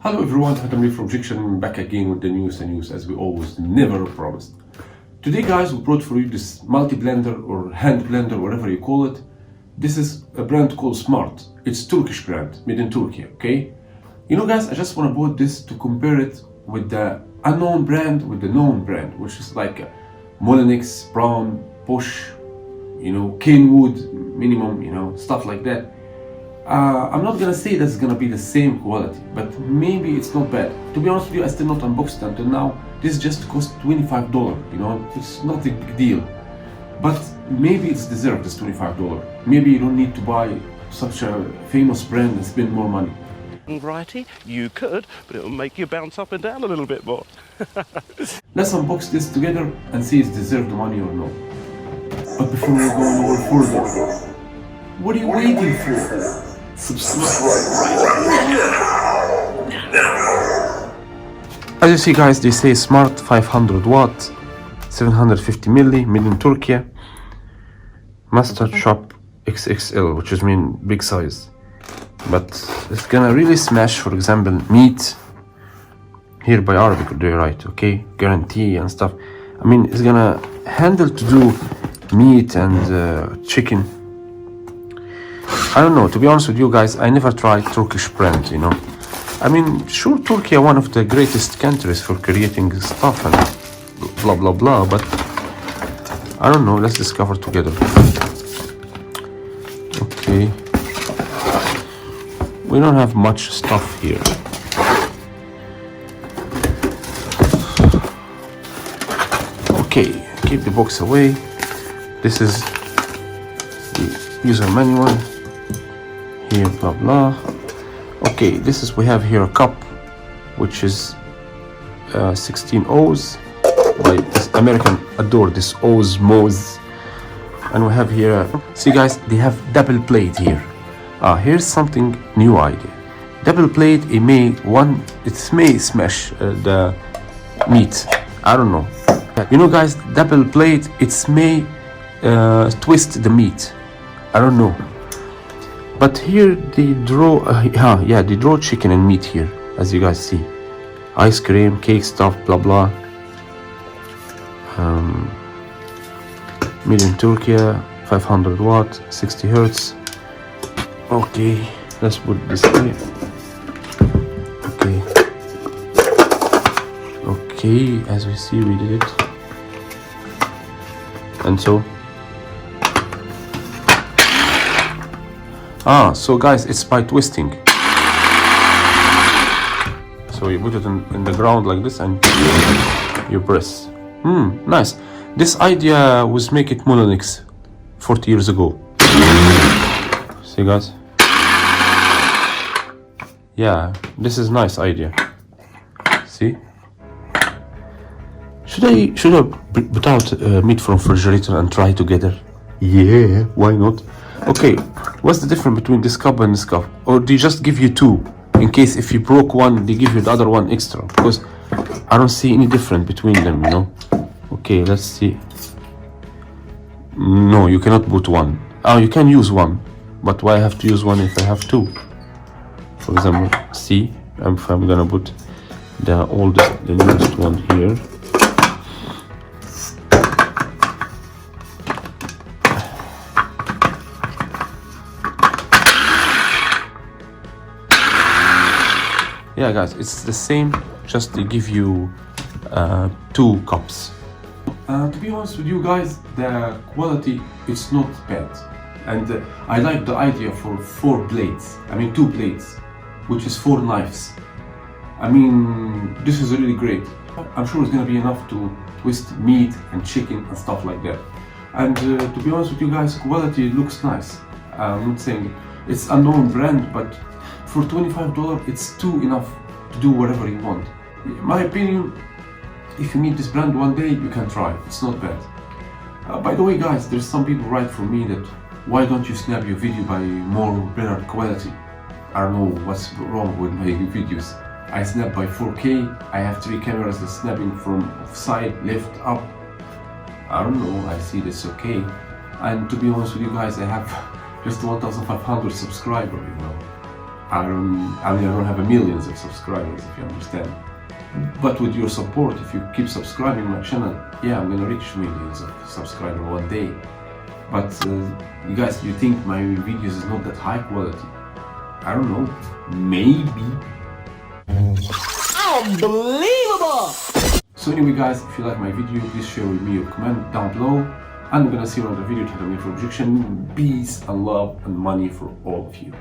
Hello everyone, Hatem from Objection, back again with the news as we always never promised. Today guys, we brought for you this multi-blender or hand blender, whatever you call it. This is a brand called Smart. It's Turkish brand, made in Turkey, okay? You know guys, I just want to bought this to compare it with the unknown brand with the known brand, which is like Mykolaivska, Brown, Push, you know, Kenwood, minimum, you know, stuff like that. I'm not gonna say that's gonna be the same quality, but maybe it's not bad. To be honest with you, I still not unboxed it until now. This just cost $25, you know, it's not a big deal. But maybe it's deserved, this $25. Maybe you don't need to buy such a famous brand and spend more money. Variety, you could, but it will make you bounce up and down a little bit more. Let's unbox this together and see if it's deserved the money or not. But before we go any further, what are you waiting for? Subscribe. As you see guys, they say Smart 500 watt, 750 milli, made in Turkey. Mustard shop XXL, which is mean big size. But it's gonna really smash, for example, meat. Here by Arabic, they're right, okay? Guarantee and stuff. I mean, it's gonna handle to do meat and chicken. I don't know, to be honest with you guys, I never tried Turkish brand, you know. I mean, sure, Turkey are one of the greatest countries for creating stuff and blah blah blah, but I don't know, let's discover together. Okay. We don't have much stuff here. Okay, keep the box away. This is the user manual. Here, blah blah. Okay, this is, we have here a cup, which is 16 O's. By this American adore this O's Mo's. And we have here, see guys, they have double plate here. Here's something new idea. Double plate, it may smash the meat. I don't know. You know guys, double plate, it may twist the meat. I don't know. But here they draw, they draw chicken and meat here, as you guys see. Ice cream, cake stuff, blah blah. Made in Turkey, 500 watt, 60 hertz. Okay, let's put this here. Okay. Okay, as we see, we did it. And so. So guys, it's by twisting. So you put it in the ground like this and you press. Nice. This idea was make it Mykolaivska 40 years ago. See guys? Yeah, this is nice idea. See? Should I put out meat from refrigerator and try together? Yeah, why not? Okay, what's the difference between this cup and this cup? Or do you just give you two? In case if you broke one, they give you the other one extra. Because I don't see any difference between them, you know? Okay, let's see. No, you cannot put one. You can use one. But why I have to use one if I have two? For example, see, if I'm gonna put the newest one here. Yeah guys, it's the same, just to give you two cups. To be honest with you guys, the quality is not bad. And I like the idea for 4 blades, I mean 2 blades, which is 4 knives. I mean, this is really great. I'm sure it's gonna be enough to twist meat and chicken and stuff like that. And to be honest with you guys, quality looks nice. I'm not saying it's a known brand, but for $25, it's too enough to do whatever you want. In my opinion, if you meet this brand one day, you can try. It's not bad. By the way, guys, there's some people write for me that why don't you snap your video by more better quality? I don't know what's wrong with my videos. I snap by 4K. I have 3 cameras that's snapping from side, left, up. I don't know. I see this okay. And to be honest with you guys, I have just 1,500 subscribers, you know. I don't have millions of subscribers, if you understand. But with your support, if you keep subscribing my channel, yeah, I'm gonna reach millions of subscribers one day. But you guys, you think my videos is not that high quality? I don't know, maybe. Unbelievable! So anyway guys, if you like my video, please share with me or comment down below. And I'm gonna see you in another video. Hatem for Objection. Peace and love and money for all of you.